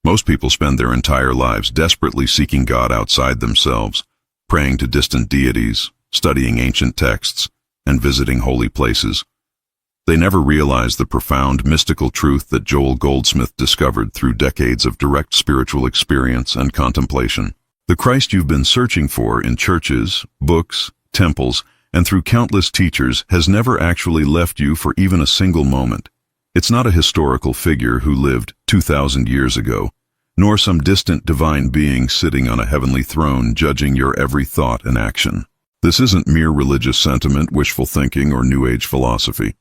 Most people spend their entire lives desperately seeking God outside themselves, praying to distant deities, studying ancient texts, and visiting holy places. They never realize the profound mystical truth that Joel Goldsmith discovered through decades of direct spiritual experience and contemplation. The Christ you've been searching for in churches, books, temples, and through countless teachers has never actually left you for even a single moment. It's not a historical figure who lived 2,000 years ago, nor some distant divine being sitting on a heavenly throne judging your every thought and action. This isn't mere religious sentiment, wishful thinking, or New Age philosophy.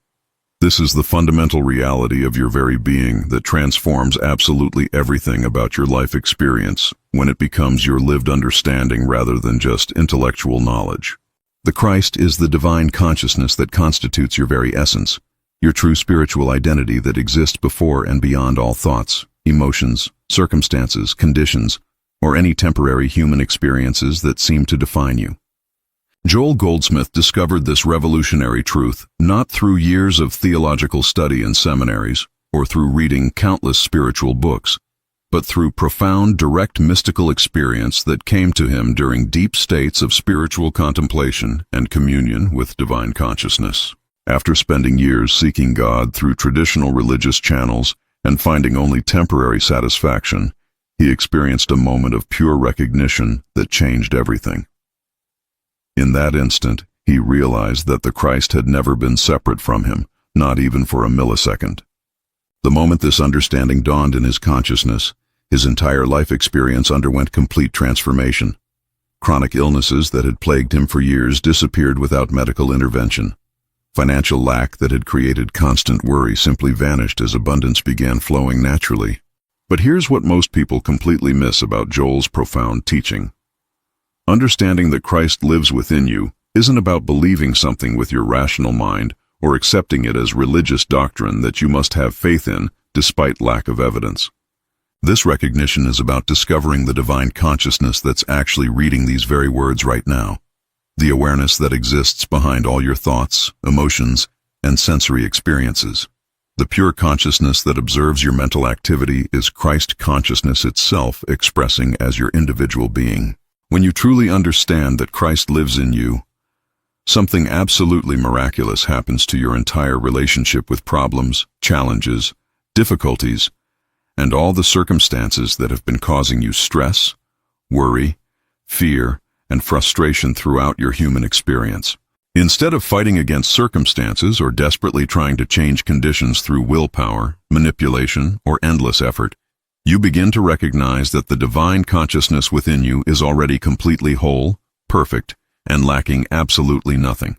This is the fundamental reality of your very being that transforms absolutely everything about your life experience when it becomes your lived understanding rather than just intellectual knowledge. The Christ is the divine consciousness that constitutes your very essence, your true spiritual identity that exists before and beyond all thoughts, emotions, circumstances, conditions, or any temporary human experiences that seem to define you. Joel Goldsmith discovered this revolutionary truth not through years of theological study in seminaries or through reading countless spiritual books, but through profound, direct mystical experience that came to him during deep states of spiritual contemplation and communion with divine consciousness. After spending years seeking God through traditional religious channels and finding only temporary satisfaction, he experienced a moment of pure recognition that changed everything. In that instant, he realized that the Christ had never been separate from him, not even for a millisecond. The moment this understanding dawned in his consciousness, his entire life experience underwent complete transformation. Chronic illnesses that had plagued him for years disappeared without medical intervention. Financial lack that had created constant worry simply vanished as abundance began flowing naturally. But here's what most people completely miss about Joel's profound teaching. Understanding that Christ lives within you isn't about believing something with your rational mind or accepting it as religious doctrine that you must have faith in despite lack of evidence. This recognition is about discovering the divine consciousness that's actually reading these very words right now. The awareness that exists behind all your thoughts, emotions, and sensory experiences. The pure consciousness that observes your mental activity is Christ consciousness itself expressing as your individual being. When you truly understand that Christ lives in you, something absolutely miraculous happens to your entire relationship with problems, challenges, difficulties, and all the circumstances that have been causing you stress, worry, fear, and frustration throughout your human experience. Instead of fighting against circumstances or desperately trying to change conditions through willpower, manipulation, or endless effort, you begin to recognize that the divine consciousness within you is already completely whole, perfect, and lacking absolutely nothing.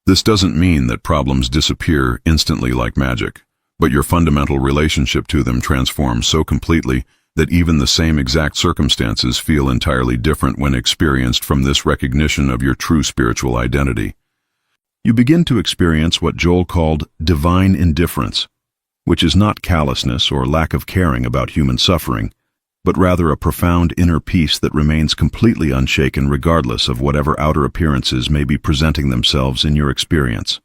This doesn't mean that problems disappear instantly like magic, but your fundamental relationship to them transforms so completely that even the same exact circumstances feel entirely different when experienced from this recognition of your true spiritual identity. You begin to experience what Joel called divine indifference, which is not callousness or lack of caring about human suffering, but rather a profound inner peace that remains completely unshaken regardless of whatever outer appearances may be presenting themselves in your experience.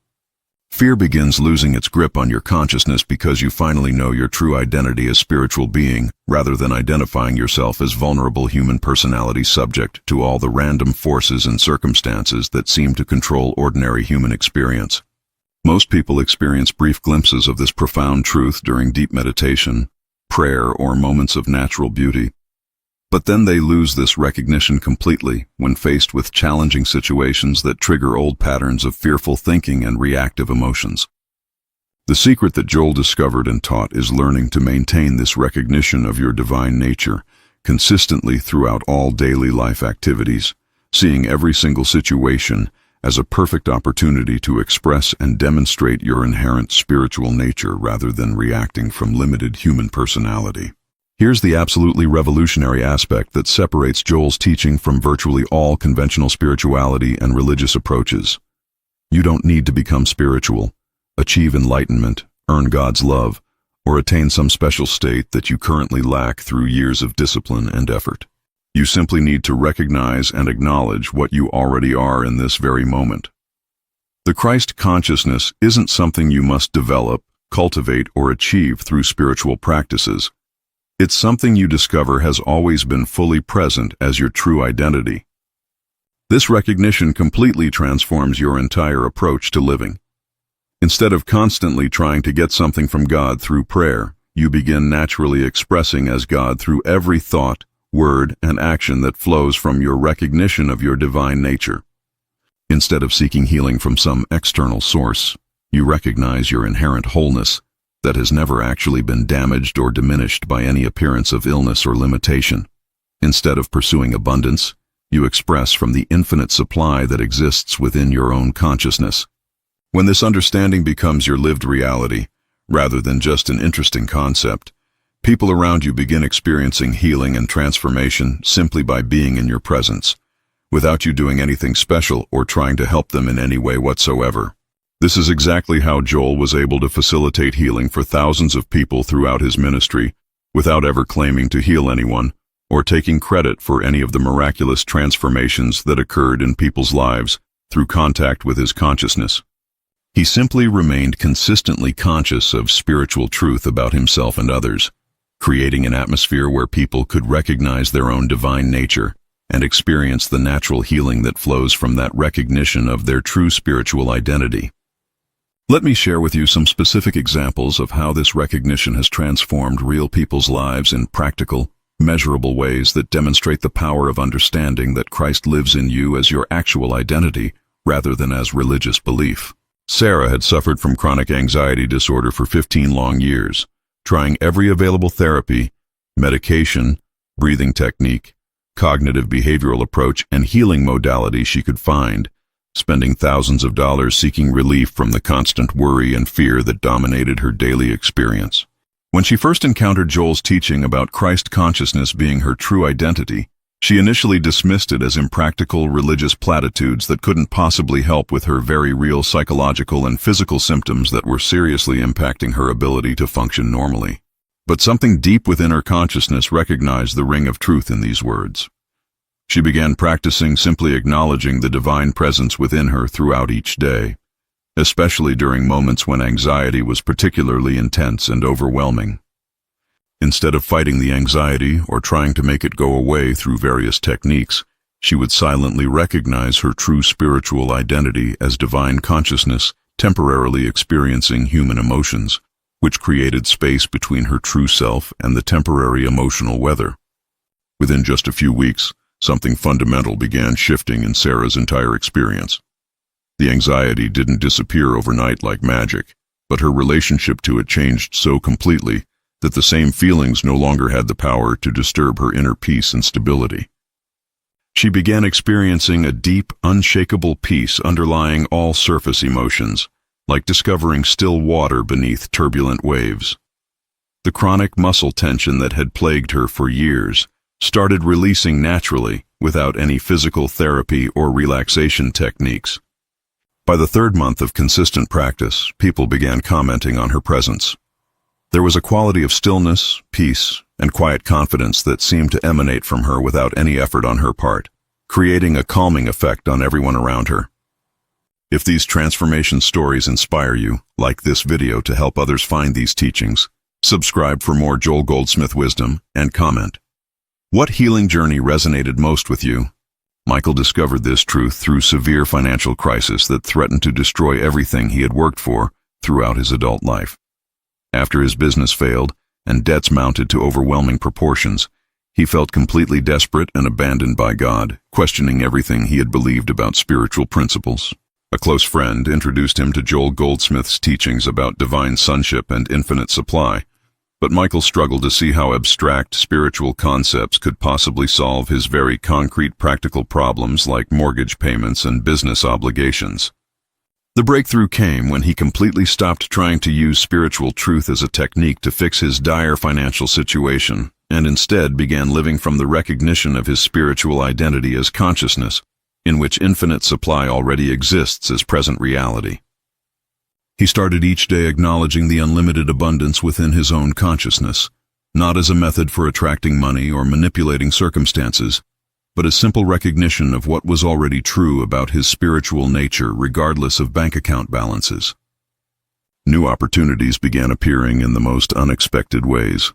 Fear begins losing its grip on your consciousness because you finally know your true identity as spiritual being, rather than identifying yourself as vulnerable human personality subject to all the random forces and circumstances that seem to control ordinary human experience. Most people experience brief glimpses of this profound truth during deep meditation, prayer, or moments of natural beauty. But then they lose this recognition completely when faced with challenging situations that trigger old patterns of fearful thinking and reactive emotions. The secret that Joel discovered and taught is learning to maintain this recognition of your divine nature consistently throughout all daily life activities, seeing every single situation as a perfect opportunity to express and demonstrate your inherent spiritual nature rather than reacting from limited human personality. Here's the absolutely revolutionary aspect that separates Joel's teaching from virtually all conventional spirituality and religious approaches. You don't need to become spiritual, achieve enlightenment, earn God's love, or attain some special state that you currently lack through years of discipline and effort. You simply need to recognize and acknowledge what you already are in this very moment. The Christ consciousness isn't something you must develop, cultivate, or achieve through spiritual practices. It's something you discover has always been fully present as your true identity. This recognition completely transforms your entire approach to living. Instead of constantly trying to get something from God through prayer, you begin naturally expressing as God through every thought, word, and action that flows from your recognition of your divine nature. Instead of seeking healing from some external source, you recognize your inherent wholeness that has never actually been damaged or diminished by any appearance of illness or limitation. Instead of pursuing abundance, you express from the infinite supply that exists within your own consciousness. When this understanding becomes your lived reality, rather than just an interesting concept, people around you begin experiencing healing and transformation simply by being in your presence, without you doing anything special or trying to help them in any way whatsoever. This is exactly how Joel was able to facilitate healing for thousands of people throughout his ministry, without ever claiming to heal anyone, or taking credit for any of the miraculous transformations that occurred in people's lives through contact with his consciousness. He simply remained consistently conscious of spiritual truth about himself and others, creating an atmosphere where people could recognize their own divine nature and experience the natural healing that flows from that recognition of their true spiritual identity. Let me share with you some specific examples of how this recognition has transformed real people's lives in practical, measurable ways that demonstrate the power of understanding that Christ lives in you as your actual identity rather than as religious belief. Sarah had suffered from chronic anxiety disorder for 15 long years, trying every available therapy, medication, breathing technique, cognitive behavioral approach, and healing modality she could find, spending thousands of dollars seeking relief from the constant worry and fear that dominated her daily experience. When she first encountered Joel's teaching about Christ consciousness being her true identity, she initially dismissed it as impractical religious platitudes that couldn't possibly help with her very real psychological and physical symptoms that were seriously impacting her ability to function normally. But something deep within her consciousness recognized the ring of truth in these words. She began practicing simply acknowledging the divine presence within her throughout each day, especially during moments when anxiety was particularly intense and overwhelming. Instead of fighting the anxiety or trying to make it go away through various techniques, she would silently recognize her true spiritual identity as divine consciousness temporarily experiencing human emotions, which created space between her true self and the temporary emotional weather. Within just a few weeks, something fundamental began shifting in Sarah's entire experience. The anxiety didn't disappear overnight like magic, but her relationship to it changed so completely that the same feelings no longer had the power to disturb her inner peace and stability. She began experiencing a deep, unshakable peace underlying all surface emotions, like discovering still water beneath turbulent waves. The chronic muscle tension that had plagued her for years started releasing naturally without any physical therapy or relaxation techniques. By the third month of consistent practice, people began commenting on her presence. There was a quality of stillness, peace, and quiet confidence that seemed to emanate from her without any effort on her part, creating a calming effect on everyone around her. If these transformation stories inspire you, like this video to help others find these teachings, subscribe for more Joel Goldsmith wisdom, and comment. What healing journey resonated most with you? Michael discovered this truth through severe financial crisis that threatened to destroy everything he had worked for throughout his adult life. After his business failed and debts mounted to overwhelming proportions, he felt completely desperate and abandoned by God, questioning everything he had believed about spiritual principles. A close friend introduced him to Joel Goldsmith's teachings about divine sonship and infinite supply, but Michael struggled to see how abstract spiritual concepts could possibly solve his very concrete practical problems like mortgage payments and business obligations. The breakthrough came when he completely stopped trying to use spiritual truth as a technique to fix his dire financial situation, and instead began living from the recognition of his spiritual identity as consciousness, in which infinite supply already exists as present reality. He started each day acknowledging the unlimited abundance within his own consciousness, not as a method for attracting money or manipulating circumstances, but a simple recognition of what was already true about his spiritual nature regardless of bank account balances. New opportunities began appearing in the most unexpected ways.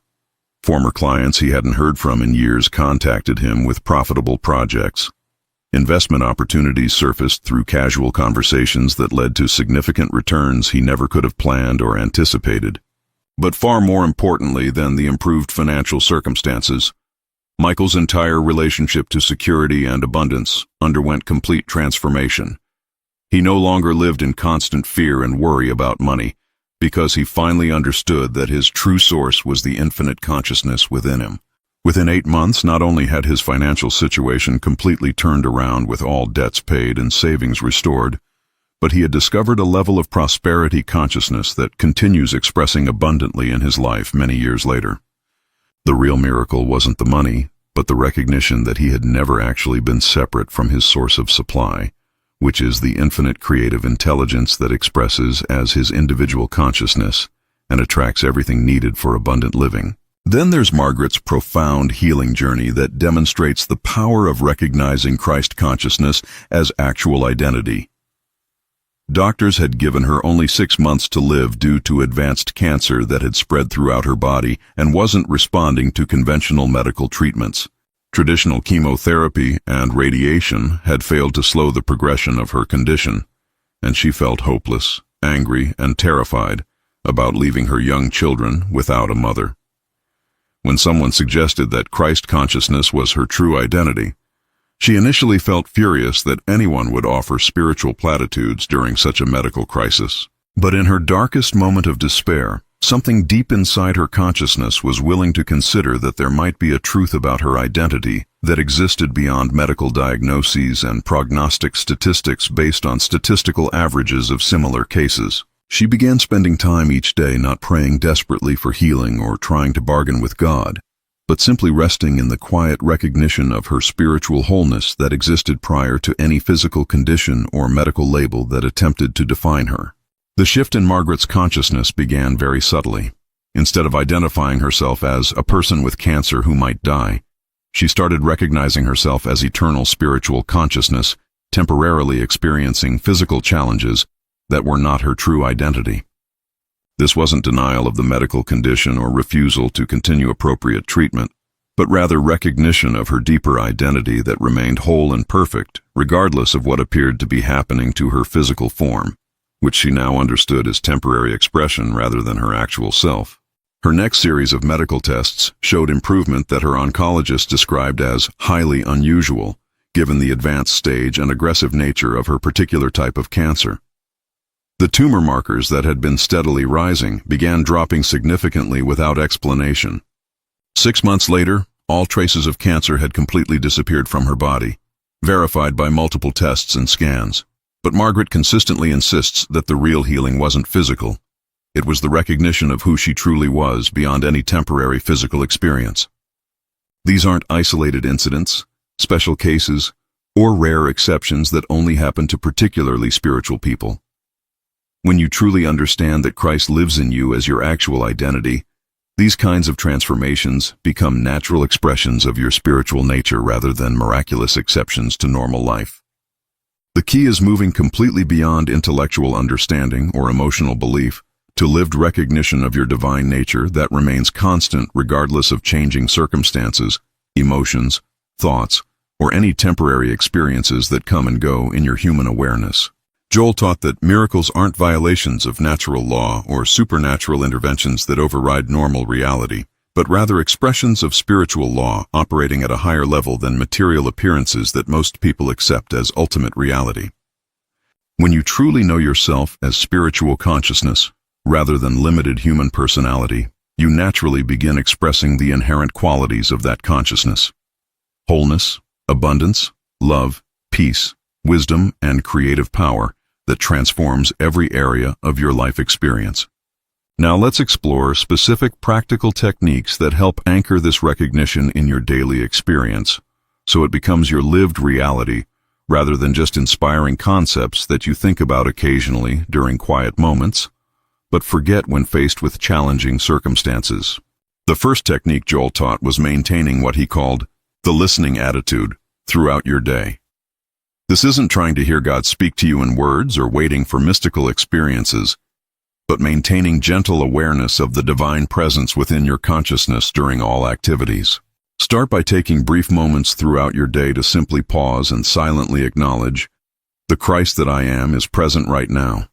Former clients he hadn't heard from in years contacted him with profitable projects. Investment opportunities surfaced through casual conversations that led to significant returns he never could have planned or anticipated. But far more importantly than the improved financial circumstances, Michael's entire relationship to security and abundance underwent complete transformation. He no longer lived in constant fear and worry about money, because he finally understood that his true source was the infinite consciousness within him. Within 8 months, not only had his financial situation completely turned around with all debts paid and savings restored, but he had discovered a level of prosperity consciousness that continues expressing abundantly in his life many years later. The real miracle wasn't the money, but the recognition that he had never actually been separate from his source of supply, which is the infinite creative intelligence that expresses as his individual consciousness and attracts everything needed for abundant living. Then there's Margaret's profound healing journey that demonstrates the power of recognizing Christ consciousness as actual identity. Doctors had given her only 6 months to live due to advanced cancer that had spread throughout her body and wasn't responding to conventional medical treatments. Traditional chemotherapy and radiation had failed to slow the progression of her condition, and she felt hopeless, angry, and terrified about leaving her young children without a mother. When someone suggested that Christ consciousness was her true identity, she initially felt furious that anyone would offer spiritual platitudes during such a medical crisis. But in her darkest moment of despair, something deep inside her consciousness was willing to consider that there might be a truth about her identity that existed beyond medical diagnoses and prognostic statistics based on statistical averages of similar cases. She began spending time each day not praying desperately for healing or trying to bargain with God, but simply resting in the quiet recognition of her spiritual wholeness that existed prior to any physical condition or medical label that attempted to define her. The shift in Margaret's consciousness began very subtly. Instead of identifying herself as a person with cancer who might die, she started recognizing herself as eternal spiritual consciousness, temporarily experiencing physical challenges that were not her true identity. This wasn't denial of the medical condition or refusal to continue appropriate treatment, but rather recognition of her deeper identity that remained whole and perfect, regardless of what appeared to be happening to her physical form, which she now understood as temporary expression rather than her actual self. Her next series of medical tests showed improvement that her oncologist described as highly unusual, given the advanced stage and aggressive nature of her particular type of cancer. The tumor markers that had been steadily rising began dropping significantly without explanation. 6 months later, all traces of cancer had completely disappeared from her body, verified by multiple tests and scans. But Margaret consistently insists that the real healing wasn't physical. It was the recognition of who she truly was beyond any temporary physical experience. These aren't isolated incidents, special cases, or rare exceptions that only happen to particularly spiritual people. When you truly understand that Christ lives in you as your actual identity, these kinds of transformations become natural expressions of your spiritual nature rather than miraculous exceptions to normal life. The key is moving completely beyond intellectual understanding or emotional belief to lived recognition of your divine nature that remains constant regardless of changing circumstances, emotions, thoughts, or any temporary experiences that come and go in your human awareness. Joel taught that miracles aren't violations of natural law or supernatural interventions that override normal reality, but rather expressions of spiritual law operating at a higher level than material appearances that most people accept as ultimate reality. When you truly know yourself as spiritual consciousness, rather than limited human personality, you naturally begin expressing the inherent qualities of that consciousness: wholeness, abundance, love, peace, wisdom, and creative power that transforms every area of your life experience. Now let's explore specific practical techniques that help anchor this recognition in your daily experience, so it becomes your lived reality rather than just inspiring concepts that you think about occasionally during quiet moments, but forget when faced with challenging circumstances. The first technique Joel taught was maintaining what he called the listening attitude throughout your day. This isn't trying to hear God speak to you in words or waiting for mystical experiences. but maintaining gentle awareness of the divine presence within your consciousness during all activities. Start by taking brief moments throughout your day to simply pause and silently acknowledge, "The Christ that I am is present right now."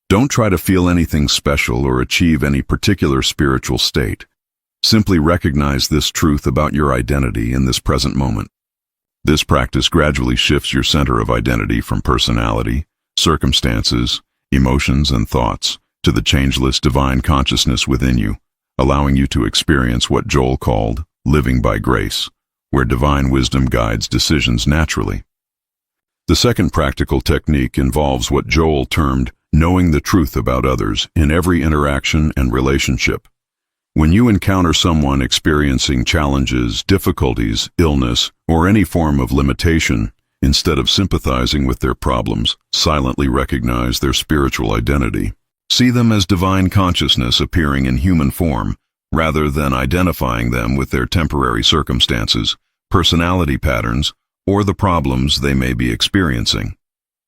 Don't try to feel anything special or achieve any particular spiritual state. Simply recognize this truth about your identity in this present moment. This practice gradually shifts your center of identity from personality, circumstances, emotions, and thoughts to the changeless divine consciousness within you, allowing you to experience what Joel called living by grace, where divine wisdom guides decisions naturally. The second practical technique involves what Joel termed knowing the truth about others in every interaction and relationship. When you encounter someone experiencing challenges, difficulties, illness, or any form of limitation, instead of sympathizing with their problems, silently recognize their spiritual identity. See them as divine consciousness appearing in human form, rather than identifying them with their temporary circumstances, personality patterns, or the problems they may be experiencing.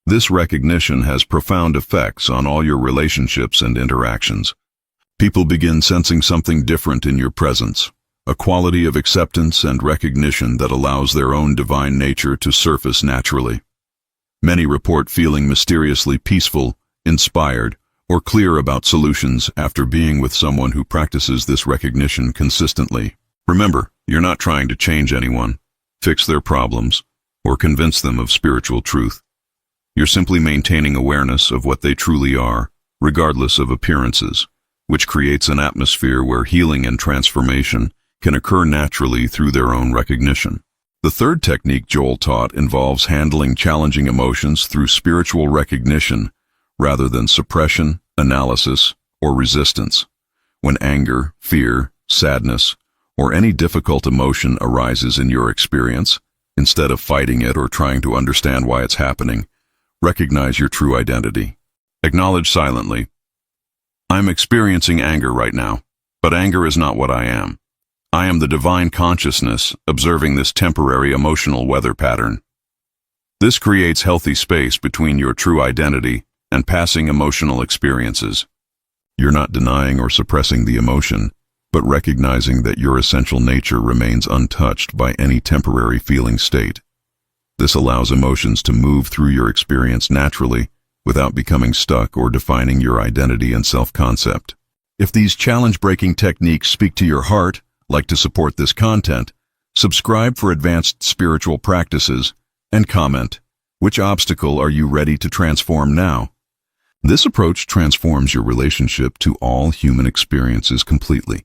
This recognition has profound effects on all your relationships and interactions. People begin sensing something different in your presence, a quality of acceptance and recognition that allows their own divine nature to surface naturally. Many report feeling mysteriously peaceful, inspired, or clear about solutions after being with someone who practices this recognition consistently. Remember, you're not trying to change anyone, fix their problems, or convince them of spiritual truth. You're simply maintaining awareness of what they truly are, regardless of appearances, which creates an atmosphere where healing and transformation can occur naturally through their own recognition. The third technique Joel taught involves handling challenging emotions through spiritual recognition rather than suppression, analysis, or resistance. When anger, fear, sadness, or any difficult emotion arises in your experience, instead of fighting it or trying to understand why it's happening, recognize your true identity. Acknowledge silently, "I'm experiencing anger right now, but anger is not what I am. I am the divine consciousness observing this temporary emotional weather pattern." This creates healthy space between your true identity and passing emotional experiences. You're not denying or suppressing the emotion, but recognizing that your essential nature remains untouched by any temporary feeling state. This allows emotions to move through your experience naturally without becoming stuck or defining your identity and self-concept. If these challenge-breaking techniques speak to your heart, like to support this content, subscribe for advanced spiritual practices, and comment, which obstacle are you ready to transform now? This approach transforms your relationship to all human experiences completely.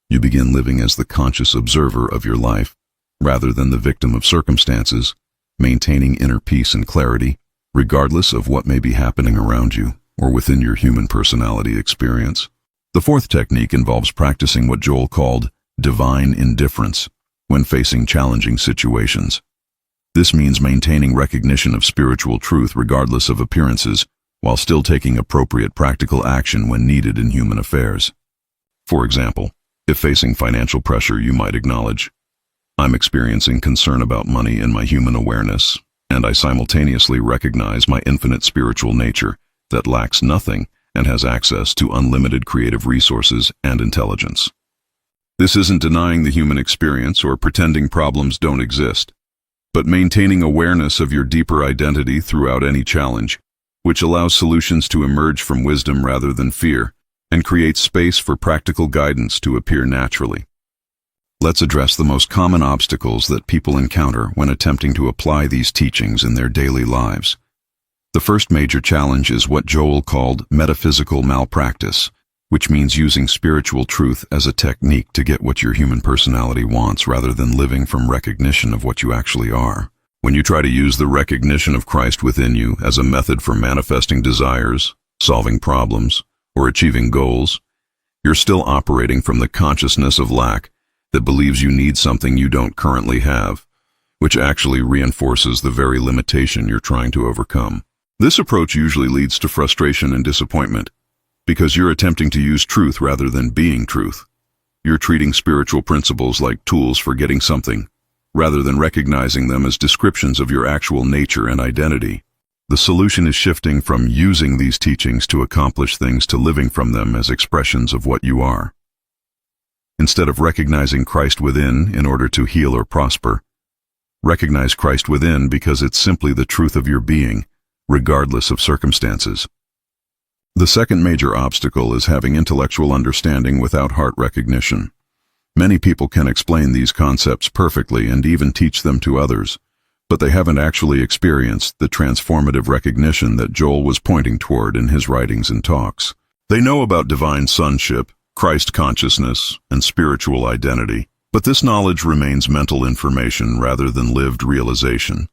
You begin living as the conscious observer of your life, rather than the victim of circumstances, maintaining inner peace and clarity, regardless of what may be happening around you or within your human personality experience. The fourth technique involves practicing what Joel called divine indifference when facing challenging situations. This means maintaining recognition of spiritual truth regardless of appearances, while still taking appropriate practical action when needed in human affairs. For example, if facing financial pressure, you might acknowledge, "I'm experiencing concern about money in my human awareness, and I simultaneously recognize my infinite spiritual nature that lacks nothing and has access to unlimited creative resources and intelligence." This isn't denying the human experience or pretending problems don't exist, but maintaining awareness of your deeper identity throughout any challenge, which allows solutions to emerge from wisdom rather than fear, and creates space for practical guidance to appear naturally. Let's address the most common obstacles that people encounter when attempting to apply these teachings in their daily lives. The first major challenge is what Joel called metaphysical malpractice, which means using spiritual truth as a technique to get what your human personality wants rather than living from recognition of what you actually are. When you try to use the recognition of Christ within you as a method for manifesting desires, solving problems, or achieving goals, you're still operating from the consciousness of lack that believes you need something you don't currently have, which actually reinforces the very limitation you're trying to overcome. This approach usually leads to frustration and disappointment, because you're attempting to use truth rather than being truth. You're treating spiritual principles like tools for getting something, rather than recognizing them as descriptions of your actual nature and identity. The solution is shifting from using these teachings to accomplish things to living from them as expressions of what you are. Instead of recognizing Christ within in order to heal or prosper, recognize Christ within because it's simply the truth of your being, regardless of circumstances. The second major obstacle is having intellectual understanding without heart recognition. Many people can explain these concepts perfectly and even teach them to others, but they haven't actually experienced the transformative recognition that Joel was pointing toward in his writings and talks. They know about divine sonship, Christ consciousness, and spiritual identity, but this knowledge remains mental information rather than lived realization.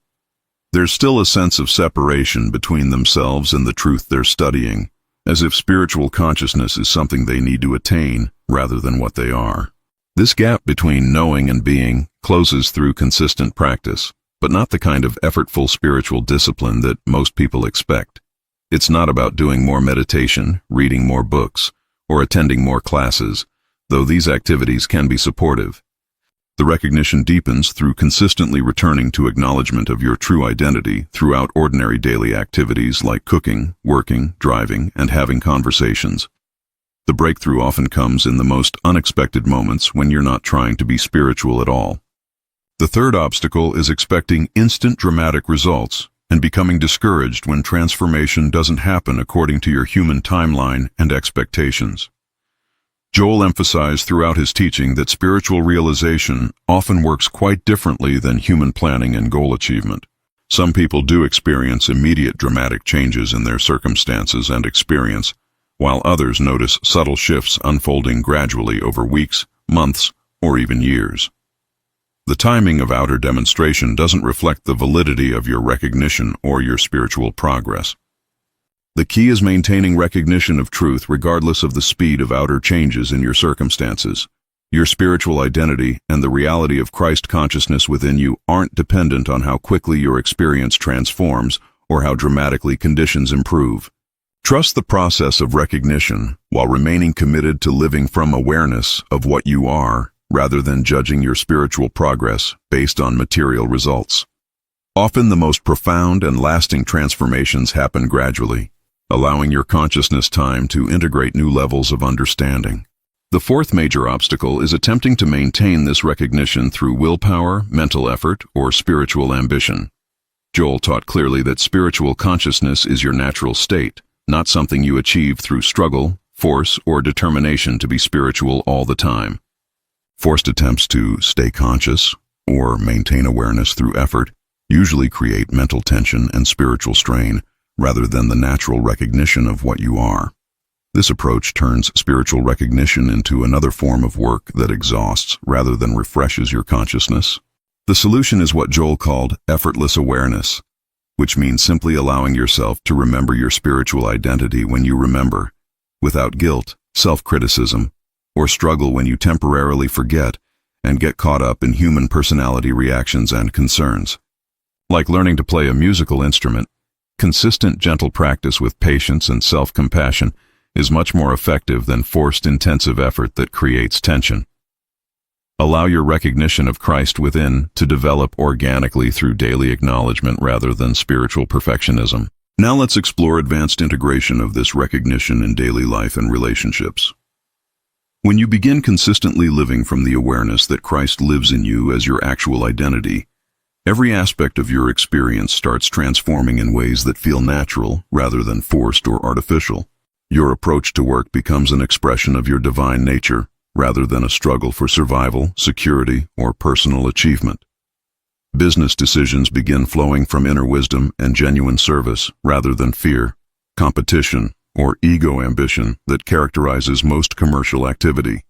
There's still a sense of separation between themselves and the truth they're studying, as if spiritual consciousness is something they need to attain rather than what they are. This gap between knowing and being closes through consistent practice, but not the kind of effortful spiritual discipline that most people expect. It's not about doing more meditation, reading more books, or attending more classes, though these activities can be supportive. The recognition deepens through consistently returning to acknowledgement of your true identity throughout ordinary daily activities like cooking, working, driving, and having conversations. The breakthrough often comes in the most unexpected moments when you're not trying to be spiritual at all. The third obstacle is expecting instant dramatic results and becoming discouraged when transformation doesn't happen according to your human timeline and expectations. Joel emphasized throughout his teaching that spiritual realization often works quite differently than human planning and goal achievement. Some people do experience immediate dramatic changes in their circumstances and experience, while others notice subtle shifts unfolding gradually over weeks, months, or even years. The timing of outer demonstration doesn't reflect the validity of your recognition or your spiritual progress. The key is maintaining recognition of truth regardless of the speed of outer changes in your circumstances. Your spiritual identity and the reality of Christ consciousness within you aren't dependent on how quickly your experience transforms or how dramatically conditions improve. Trust the process of recognition while remaining committed to living from awareness of what you are, rather than judging your spiritual progress based on material results. Often the most profound and lasting transformations happen gradually, allowing your consciousness time to integrate new levels of understanding. The fourth major obstacle is attempting to maintain this recognition through willpower, mental effort, or spiritual ambition. Joel taught clearly that spiritual consciousness is your natural state, not something you achieve through struggle, force, or determination to be spiritual all the time. Forced attempts to stay conscious or maintain awareness through effort usually create mental tension and spiritual strain rather than the natural recognition of what you are. This approach turns spiritual recognition into another form of work that exhausts rather than refreshes your consciousness. The solution is what Joel called effortless awareness, which means simply allowing yourself to remember your spiritual identity when you remember, without guilt, self-criticism, or struggle when you temporarily forget and get caught up in human personality reactions and concerns. Like learning to play a musical instrument, consistent gentle practice with patience and self-compassion is much more effective than forced intensive effort that creates tension. Allow your recognition of Christ within to develop organically through daily acknowledgement rather than spiritual perfectionism. Now let's explore advanced integration of this recognition in daily life and relationships. When you begin consistently living from the awareness that Christ lives in you as your actual identity, every aspect of your experience starts transforming in ways that feel natural rather than forced or artificial. Your approach to work becomes an expression of your divine nature rather than a struggle for survival, security, or personal achievement. Business decisions begin flowing from inner wisdom and genuine service rather than fear, competition, or ego ambition that characterizes most commercial activity.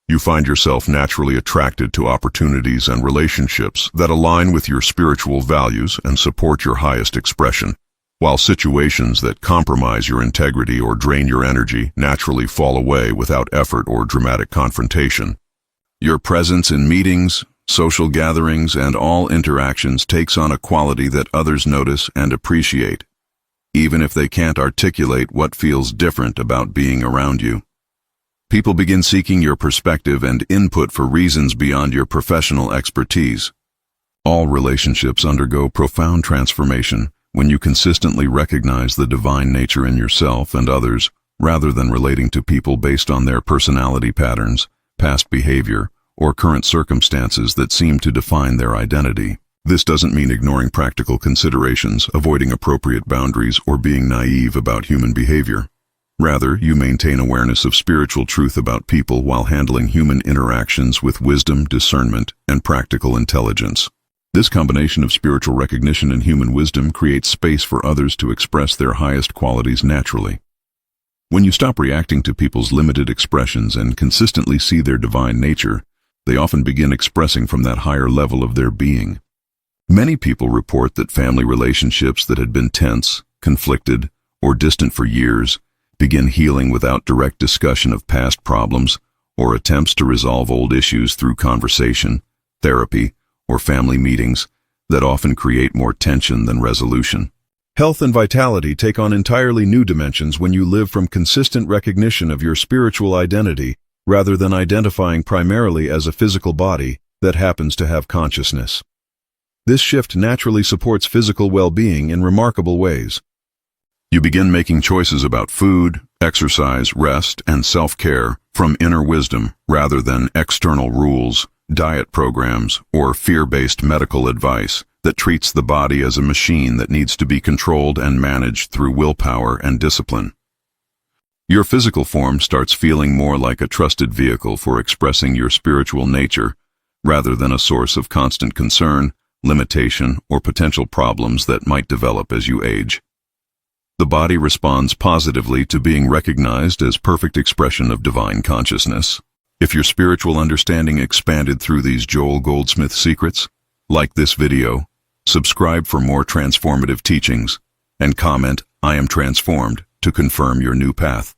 You find yourself naturally attracted to opportunities and relationships that align with your spiritual values and support your highest expression, while situations that compromise your integrity or drain your energy naturally fall away without effort or dramatic confrontation. Your presence in meetings, social gatherings, and all interactions takes on a quality that others notice and appreciate, even if they can't articulate what feels different about being around you. People begin seeking your perspective and input for reasons beyond your professional expertise. All relationships undergo profound transformation When you consistently recognize the divine nature in yourself and others, rather than relating to people based on their personality patterns, past behavior, or current circumstances that seem to define their identity. This doesn't mean ignoring practical considerations, avoiding appropriate boundaries, or being naive about human behavior. Rather, you maintain awareness of spiritual truth about people while handling human interactions with wisdom, discernment, and practical intelligence. This combination of spiritual recognition and human wisdom creates space for others to express their highest qualities naturally. When you stop reacting to people's limited expressions and consistently see their divine nature, they often begin expressing from that higher level of their being. Many people report that family relationships that had been tense, conflicted, or distant for years begin healing without direct discussion of past problems or attempts to resolve old issues through conversation, therapy, or family meetings that often create more tension than resolution. Health and vitality take on entirely new dimensions when you live from consistent recognition of your spiritual identity rather than identifying primarily as a physical body that happens to have consciousness. This shift naturally supports physical well-being in remarkable ways. You begin making choices about food, exercise, rest, and self-care from inner wisdom rather than external rules, diet programs, or fear-based medical advice that treats the body as a machine that needs to be controlled and managed through willpower and discipline. Your physical form starts feeling more like a trusted vehicle for expressing your spiritual nature rather than a source of constant concern, limitation, or potential problems that might develop as you age. The body responds positively to being recognized as perfect expression of divine consciousness. If your spiritual understanding expanded through these Joel Goldsmith secrets, like this video, subscribe for more transformative teachings, and comment, "I am transformed," to confirm your new path.